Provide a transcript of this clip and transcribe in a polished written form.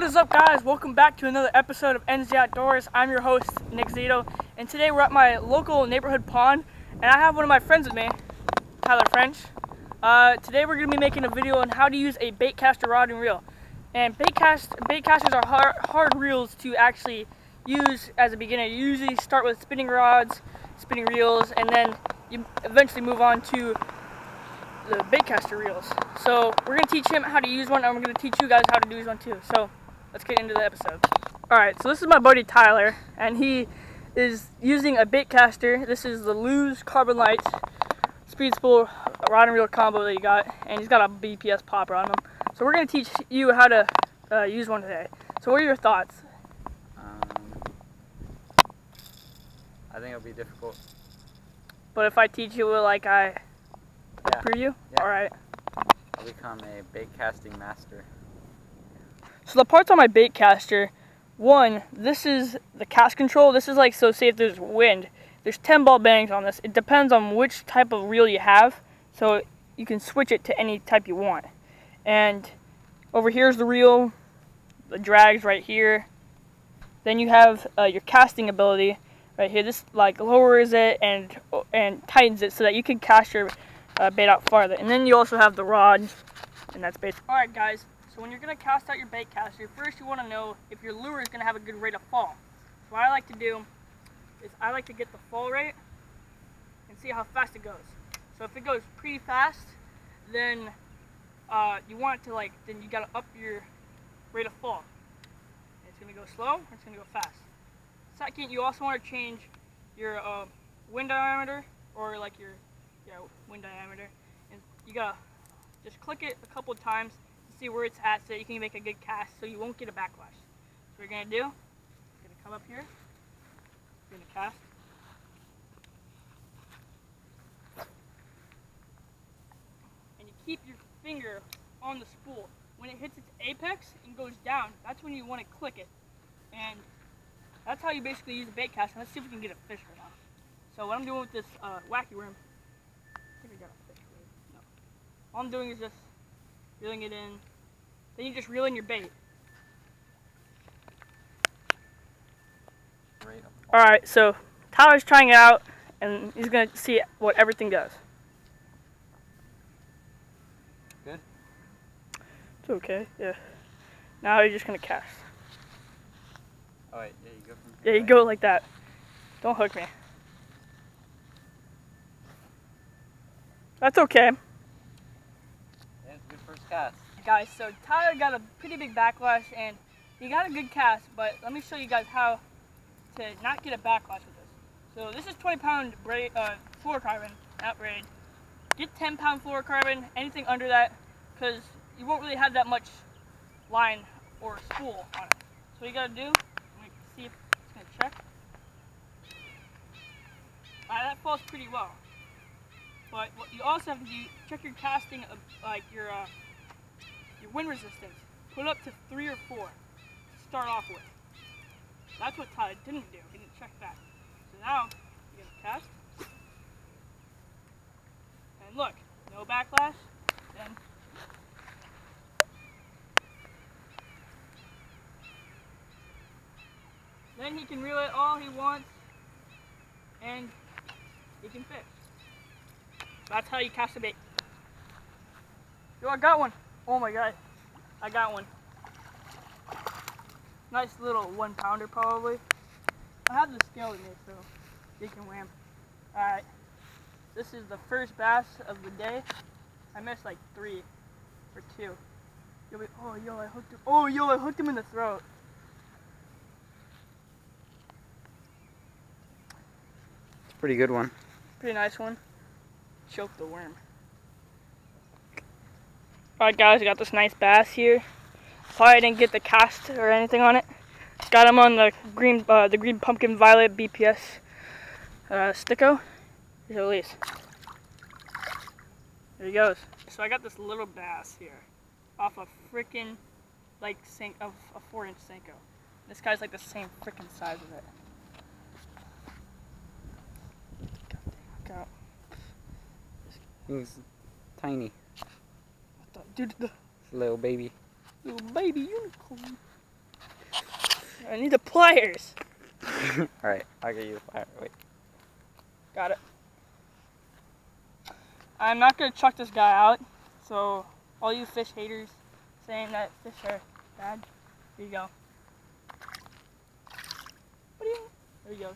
is up, guys? Welcome back to another episode of NZ Outdoors. I'm your host, Nick Zito, and today we're at my local neighborhood pond, and I have one of my friends with me, Tyler French. Today we're going to be making a video on how to use a baitcaster rod and reel. And baitcasters are hard reels to actually use as a beginner. You usually start with spinning rods, spinning reels, and then you eventually move on to the baitcaster reels. So we're going to teach him how to use one, and we're going to teach you guys how to use one too. So let's get into the episode. Alright, so this is my buddy Tyler, and he is using a baitcaster. This is the Lose Carbon Lights speed spool rod and reel combo that he got, and he's got a BPS popper on him. So we're going to teach you how to use one today. So what are your thoughts? I think it'll be difficult. But if I teach you like I for you? Yeah. Alright. I'll become a bait casting master. So the parts on my baitcaster, one, this is the cast control. This is like, so say if there's wind, there's 10 ball bearings on this. It depends on which type of reel you have, so you can switch it to any type you want. And over here's the reel, the drag's right here. Then you have your casting ability right here. This like lowers it and tightens it so that you can cast your bait out farther. And then you also have the rod, and that's bait. Alright guys, so when you're going to cast out your bait caster, first you want to know if your lure is going to have a good rate of fall. So what I like to do is I like to get the fall rate and see how fast it goes. So if it goes pretty fast, then you want to then you got to up your rate of fall. It's going to go slow, or it's going to go fast. Second, you also want to change your wind diameter, or like your wind diameter, and you gotta just click it a couple of times to see where it's at so you can make a good cast so you won't get a backlash. So what you're gonna do, you're gonna come up here, you're gonna cast, and you keep your finger on the spool. When it hits its apex and goes down, that's when you want to click it, and that's how you basically use a bait cast. Let's see if we can get a fish right now. So what I'm doing with this wacky worm, I think I got a fish right. No. All I'm doing is just reeling it in. Then you just reel in your bait. Alright, so Tyler's trying it out, and he's going to see what everything does. Good? It's okay, yeah. Now you're just going to cast. Oh wait, yeah, you go from here. Yeah, you go like that. Don't hook me. That's okay. Yeah, it's a good first cast. Guys, so Tyler got a pretty big backlash, and he got a good cast, but let me show you guys how to not get a backlash with this. So this is 20-pound fluorocarbon, not braid. Get 10-pound fluorocarbon, anything under that, because you won't really have that much line or spool on it. So what you gotta do, let me see if it's gonna check. Alright, that falls pretty well. But what you also have to do, check your casting of your wind resistance. Put it up to 3 or 4 to start off with. That's what Tyler didn't do. He didn't check that. So now you're gonna cast. And look, no backlash. Then he can reel it all he wants, and he can fish. That's how you cast a bait. Yo, I got one. Oh my god. I got one. Nice little 1-pounder probably. I have the scale with me so you can weigh 'em. Alright. This is the first bass of the day. I missed like 3 or 2. Yo, I hooked him. Oh, yo, I hooked him in the throat. It's a pretty good one. Pretty nice one. Choke the worm. Alright guys, I got this nice bass here. Sorry I didn't get the cast or anything on it. Got him on the green pumpkin violet BPS sticko. Here's a release. There he goes. So I got this little bass here off a freaking a 4-inch Senko. This guy's like the same freaking size of it. God. He's tiny. Dude, Little baby. Little baby unicorn. I need the pliers. Alright, I'll get you the pliers. Wait. Got it. I'm not going to chuck this guy out, so all you fish haters saying that fish are bad, here you go. There you go.